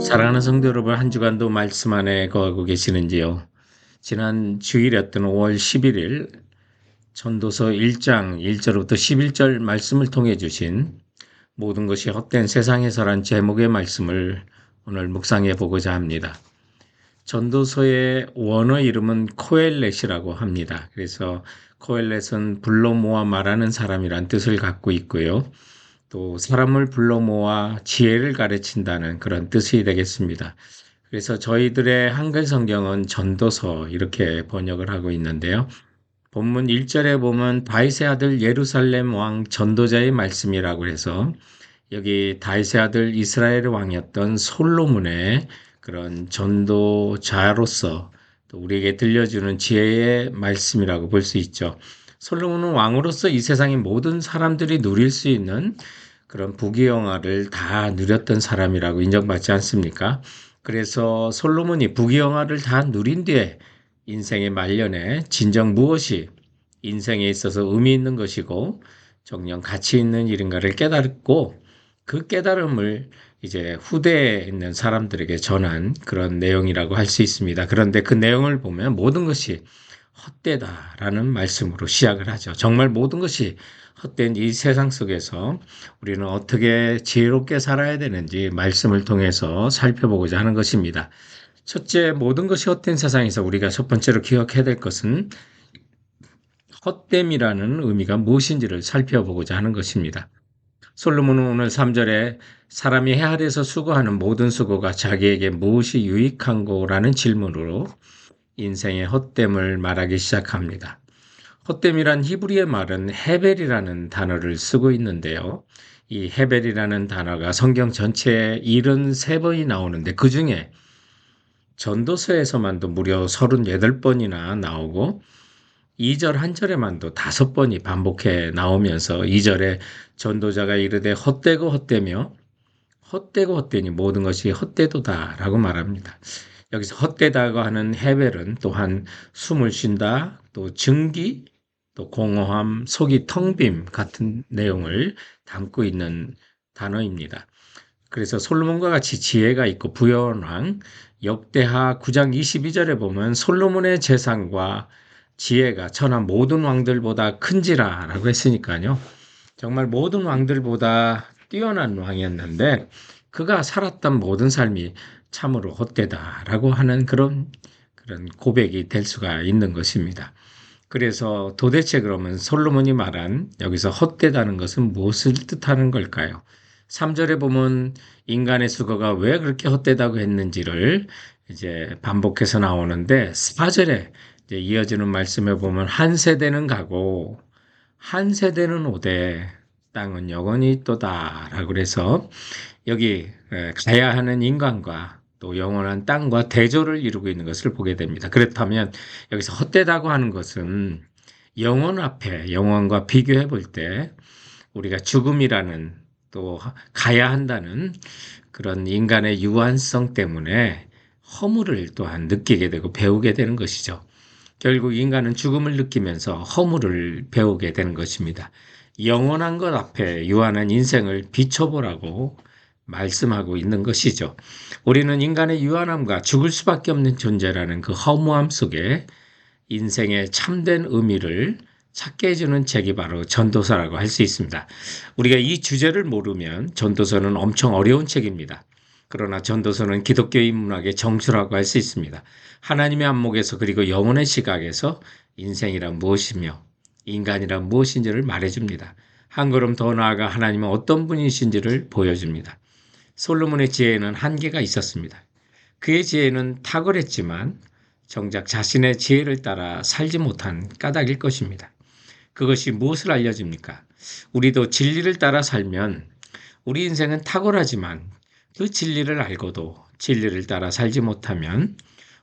사랑하는 성도 여러분, 한 주간도 말씀 안에 거하고 계시는지요? 지난 주일이었던 5월 11일 전도서 1장 1절부터 11절 말씀을 통해 주신 모든 것이 헛된 세상에서란 제목의 말씀을 오늘 묵상해 보고자 합니다. 전도서의 원어 이름은 코엘렛이라고 합니다. 그래서 코엘렛은 불러 모아 말하는 사람이란 뜻을 갖고 있고요. 또 사람을 불러 모아 지혜를 가르친다는 그런 뜻이 되겠습니다. 그래서 저희들의 한글 성경은 전도서 이렇게 번역을 하고 있는데요. 본문 1절에 보면 다윗의 아들 예루살렘 왕 전도자의 말씀이라고 해서 여기 다윗의 아들 이스라엘 왕이었던 솔로몬의 그런 전도자로서 또 우리에게 들려주는 지혜의 말씀이라고 볼 수 있죠. 솔로몬은 왕으로서 이 세상의 모든 사람들이 누릴 수 있는 그런 부귀영화를 다 누렸던 사람이라고 인정받지 않습니까? 그래서 솔로몬이 부귀영화를 다 누린 뒤에 인생의 말년에 진정 무엇이 인생에 있어서 의미 있는 것이고 정녕 가치 있는 일인가를 깨달았고 그 깨달음을 이제 후대에 있는 사람들에게 전한 그런 내용이라고 할 수 있습니다. 그런데 그 내용을 보면 모든 것이 헛되다라는 말씀으로 시작을 하죠. 정말 모든 것이 헛된 이 세상 속에서 우리는 어떻게 지혜롭게 살아야 되는지 말씀을 통해서 살펴보고자 하는 것입니다. 첫째, 모든 것이 헛된 세상에서 우리가 첫 번째로 기억해야 될 것은 헛됨이라는 의미가 무엇인지를 살펴보고자 하는 것입니다. 솔로몬은 오늘 3절에 사람이 해 아래에서 수고하는 모든 수고가 자기에게 무엇이 유익한고라는 질문으로 인생의 헛됨을 말하기 시작합니다. 헛됨이란 히브리의 말은 헤벨이라는 단어를 쓰고 있는데요. 이 헤벨이라는 단어가 성경 전체에 73번이 나오는데 그 중에 전도서에서만도 무려 38번이나 나오고 2절 한 절에만도 5번이 반복해 나오면서 2절에 전도자가 이르되 헛되고 헛되며 헛되고 헛되니 모든 것이 헛되도다라고 말합니다. 여기서 헛되다고 하는 헤벨은 또한 숨을 쉰다, 또 증기, 또 공허함, 속이 텅 빔 같은 내용을 담고 있는 단어입니다. 그래서 솔로몬과 같이 지혜가 있고 부여한 왕, 역대하 9장 22절에 보면 솔로몬의 재산과 지혜가 천하 모든 왕들보다 큰지라라고 했으니까요. 정말 모든 왕들보다 뛰어난 왕이었는데 그가 살았던 모든 삶이 참으로 헛되다라고 하는 그런 고백이 될 수가 있는 것입니다. 그래서 도대체 그러면 솔로몬이 말한 여기서 헛되다는 것은 무엇을 뜻하는 걸까요? 3절에 보면 인간의 수고가 왜 그렇게 헛되다고 했는지를 이제 반복해서 나오는데 4절에 이제 이어지는 말씀에 보면 한 세대는 가고 한 세대는 오되 땅은 영원히 있도다라고 그래서 여기 가야 하는 인간과 또 영원한 땅과 대조를 이루고 있는 것을 보게 됩니다. 그렇다면 여기서 헛되다고 하는 것은 영원 앞에 영원과 비교해 볼 때 우리가 죽음이라는 또 가야 한다는 그런 인간의 유한성 때문에 허물을 또한 느끼게 되고 배우게 되는 것이죠. 결국 인간은 죽음을 느끼면서 허물을 배우게 되는 것입니다. 영원한 것 앞에 유한한 인생을 비춰보라고 말씀하고 있는 것이죠. 우리는 인간의 유한함과 죽을 수밖에 없는 존재라는 그 허무함 속에 인생의 참된 의미를 찾게 해주는 책이 바로 전도서라고 할 수 있습니다. 우리가 이 주제를 모르면 전도서는 엄청 어려운 책입니다. 그러나 전도서는 기독교인 문학의 정수라고 할 수 있습니다. 하나님의 안목에서 그리고 영혼의 시각에서 인생이란 무엇이며 인간이란 무엇인지를 말해줍니다. 한 걸음 더 나아가 하나님은 어떤 분이신지를 보여줍니다. 솔로몬의 지혜에는 한계가 있었습니다. 그의 지혜는 탁월했지만 정작 자신의 지혜를 따라 살지 못한 까닭일 것입니다. 그것이 무엇을 알려줍니까? 우리도 진리를 따라 살면 우리 인생은 탁월하지만 그 진리를 알고도 진리를 따라 살지 못하면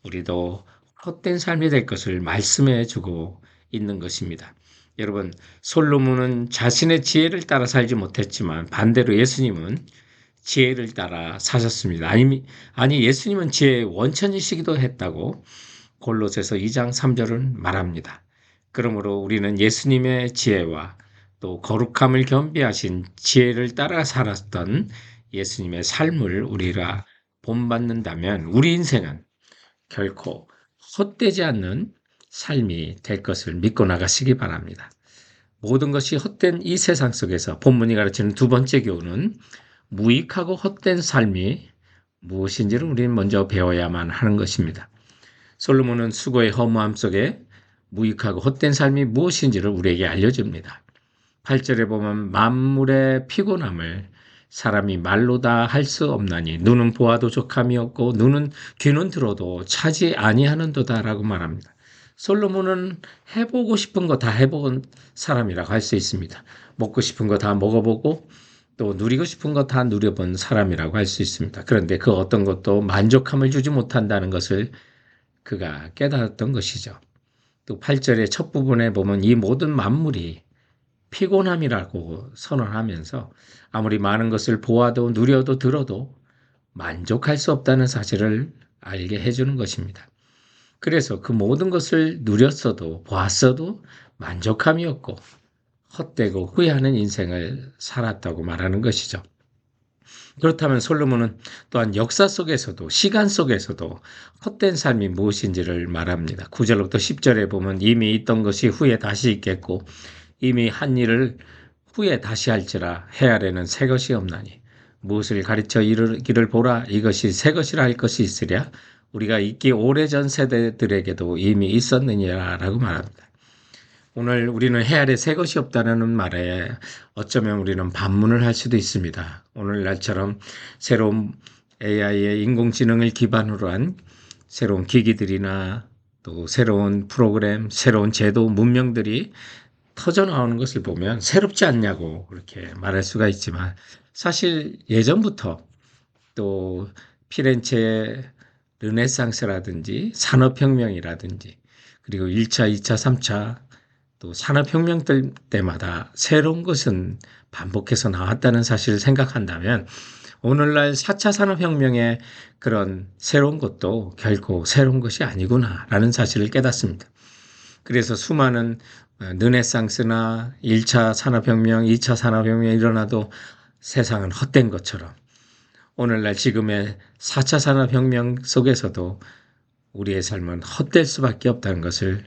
우리도 헛된 삶이 될 것을 말씀해 주고 있는 것입니다. 여러분, 솔로몬은 자신의 지혜를 따라 살지 못했지만 반대로 예수님은 지혜를 따라 사셨습니다. 아니 예수님은 지혜의 원천이시기도 했다고 골로새서 2장 3절은 말합니다. 그러므로 우리는 예수님의 지혜와 또 거룩함을 겸비하신 지혜를 따라 살았던 예수님의 삶을 우리가 본받는다면 우리 인생은 결코 헛되지 않는 삶이 될 것을 믿고 나가시기 바랍니다. 모든 것이 헛된 이 세상 속에서 본문이 가르치는 두 번째 교훈은 무익하고 헛된 삶이 무엇인지를 우리는 먼저 배워야만 하는 것입니다. 솔로몬은 수고의 허무함 속에 무익하고 헛된 삶이 무엇인지를 우리에게 알려줍니다. 8절에 보면 만물의 피곤함을 사람이 말로 다 할 수 없나니 눈은 보아도 족함이 없고 귀는 들어도 차지 아니하는도다라고 말합니다. 솔로몬은 해보고 싶은 거 다 해본 사람이라고 할 수 있습니다. 먹고 싶은 거 다 먹어보고 또 누리고 싶은 거 다 누려본 사람이라고 할 수 있습니다. 그런데 그 어떤 것도 만족함을 주지 못한다는 것을 그가 깨달았던 것이죠. 또 8절의 첫 부분에 보면 이 모든 만물이 피곤함이라고 선언하면서 아무리 많은 것을 보아도 누려도 들어도 만족할 수 없다는 사실을 알게 해주는 것입니다. 그래서 그 모든 것을 누렸어도 보았어도 만족함이 없고 헛되고 후회하는 인생을 살았다고 말하는 것이죠. 그렇다면 솔로몬은 또한 역사 속에서도 시간 속에서도 헛된 삶이 무엇인지를 말합니다. 9절부터 10절에 보면 이미 있던 것이 후에 다시 있겠고 이미 한 일을 후에 다시 할지라 해 아래는 새 것이 없나니 무엇을 가르쳐 이르기를 보라 이것이 새 것이라 할 것이 있으랴 우리가 있기 오래전 세대들에게도 이미 있었느니라 라고 말합니다. 오늘 우리는 해 아래 새 것이 없다는 말에 어쩌면 우리는 반문을 할 수도 있습니다. 오늘날처럼 새로운 AI의 인공지능을 기반으로 한 새로운 기기들이나 또 새로운 프로그램, 새로운 제도, 문명들이 터져 나오는 것을 보면 새롭지 않냐고 그렇게 말할 수가 있지만 사실 예전부터 또 피렌체의 르네상스라든지 산업혁명이라든지 그리고 1차, 2차, 3차 또 산업혁명들 때마다 새로운 것은 반복해서 나왔다는 사실을 생각한다면 오늘날 4차 산업혁명의 그런 새로운 것도 결코 새로운 것이 아니구나라는 사실을 깨닫습니다. 그래서 수많은 르네상스나 1차 산업혁명, 2차 산업혁명이 일어나도 세상은 헛된 것처럼 오늘날 지금의 4차 산업혁명 속에서도 우리의 삶은 헛될 수밖에 없다는 것을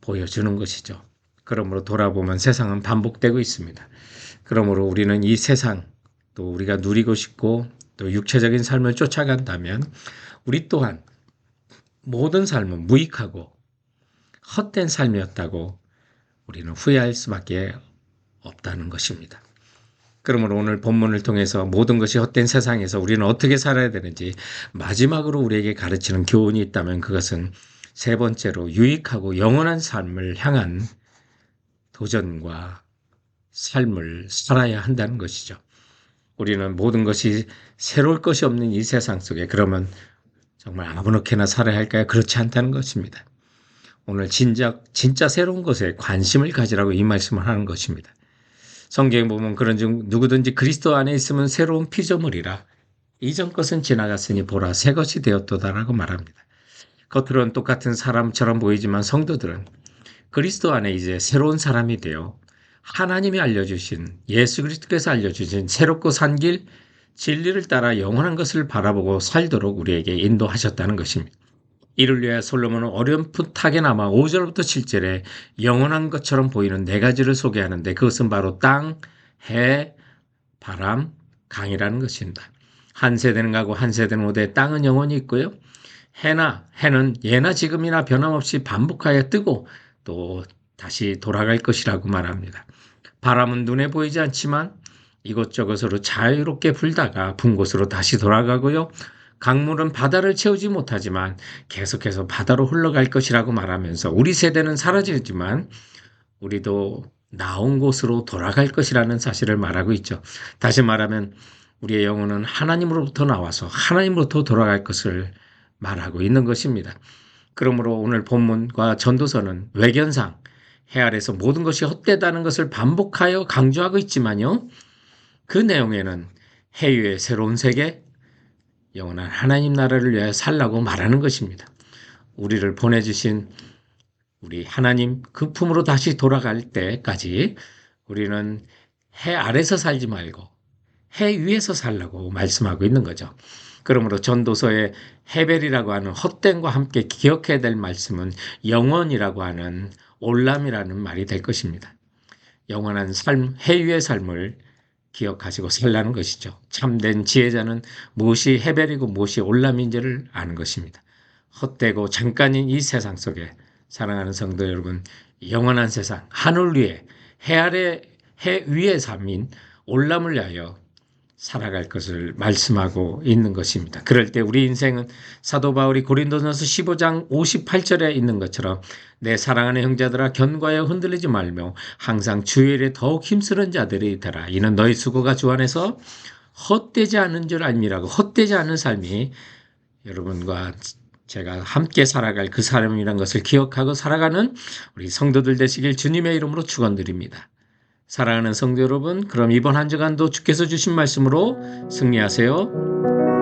보여주는 것이죠. 그러므로 돌아보면 세상은 반복되고 있습니다. 그러므로 우리는 이 세상 또 우리가 누리고 싶고 또 육체적인 삶을 쫓아간다면 우리 또한 모든 삶은 무익하고 헛된 삶이었다고 우리는 후회할 수밖에 없다는 것입니다. 그러므로 오늘 본문을 통해서 모든 것이 헛된 세상에서 우리는 어떻게 살아야 되는지 마지막으로 우리에게 가르치는 교훈이 있다면 그것은 세 번째로 유익하고 영원한 삶을 향한 도전과 삶을 살아야 한다는 것이죠. 우리는 모든 것이 새로울 것이 없는 이 세상 속에 그러면 정말 아무렇게나 살아야 할까요? 그렇지 않다는 것입니다. 오늘 진짜 새로운 것에 관심을 가지라고 이 말씀을 하는 것입니다. 성경에 보면 그런즉 누구든지 그리스도 안에 있으면 새로운 피조물이라 이전 것은 지나갔으니 보라 새 것이 되었도다라고 말합니다. 겉으로는 똑같은 사람처럼 보이지만 성도들은 그리스도 안에 이제 새로운 사람이 되어 하나님이 알려주신 예수 그리스도께서 알려주신 새롭고 산 길 진리를 따라 영원한 것을 바라보고 살도록 우리에게 인도하셨다는 것입니다. 이를 위해 솔로몬은 어렴풋하게나마 5절부터 7절에 영원한 것처럼 보이는 네 가지를 소개하는데 그것은 바로 땅, 해, 바람, 강이라는 것입니다. 한 세대는 가고 한 세대는 오되 땅은 영원히 있고요. 해는 예나 지금이나 변함없이 반복하여 뜨고 또 다시 돌아갈 것이라고 말합니다. 바람은 눈에 보이지 않지만 이곳저곳으로 자유롭게 불다가 분 곳으로 다시 돌아가고요. 강물은 바다를 채우지 못하지만 계속해서 바다로 흘러갈 것이라고 말하면서 우리 세대는 사라지지만 우리도 나온 곳으로 돌아갈 것이라는 사실을 말하고 있죠. 다시 말하면 우리의 영혼은 하나님으로부터 나와서 하나님으로부터 돌아갈 것을 말하고 있는 것입니다. 그러므로 오늘 본문과 전도서는 외견상 해 아래서 모든 것이 헛되다는 것을 반복하여 강조하고 있지만요. 그 내용에는 해 위의 새로운 세계, 영원한 하나님 나라를 위하여 살라고 말하는 것입니다. 우리를 보내주신 우리 하나님 그 품으로 다시 돌아갈 때까지 우리는 해 아래서 살지 말고 해 위에서 살라고 말씀하고 있는 거죠. 그러므로 전도서의 헤벨이라고 하는 헛됨과 함께 기억해야 될 말씀은 영원이라고 하는 올람이라는 말이 될 것입니다. 영원한 삶, 해유의 삶을 기억하시고 살라는 것이죠. 참된 지혜자는 무엇이 헤벨이고 무엇이 올람인지를 아는 것입니다. 헛되고 잠깐인 이 세상 속에 사랑하는 성도 여러분, 영원한 세상, 하늘 위에 해 아래 해 위의 삶인 올람을 위하여 살아갈 것을 말씀하고 있는 것입니다. 그럴 때 우리 인생은 사도 바울이 고린도전서 15장 58절에 있는 것처럼 내 사랑하는 형제들아 견고하여 흔들리지 말며 항상 주의 일에 더욱 힘쓰는 자들이 되라. 이는 너희 수고가 주 안에서 헛되지 않은 줄 알미라고. 헛되지 않은 삶이 여러분과 제가 함께 살아갈 그 사람이란 것을 기억하고 살아가는 우리 성도들 되시길 주님의 이름으로 축원드립니다. 사랑하는 성도 여러분, 그럼 이번 한 주간도 주께서 주신 말씀으로 승리하세요.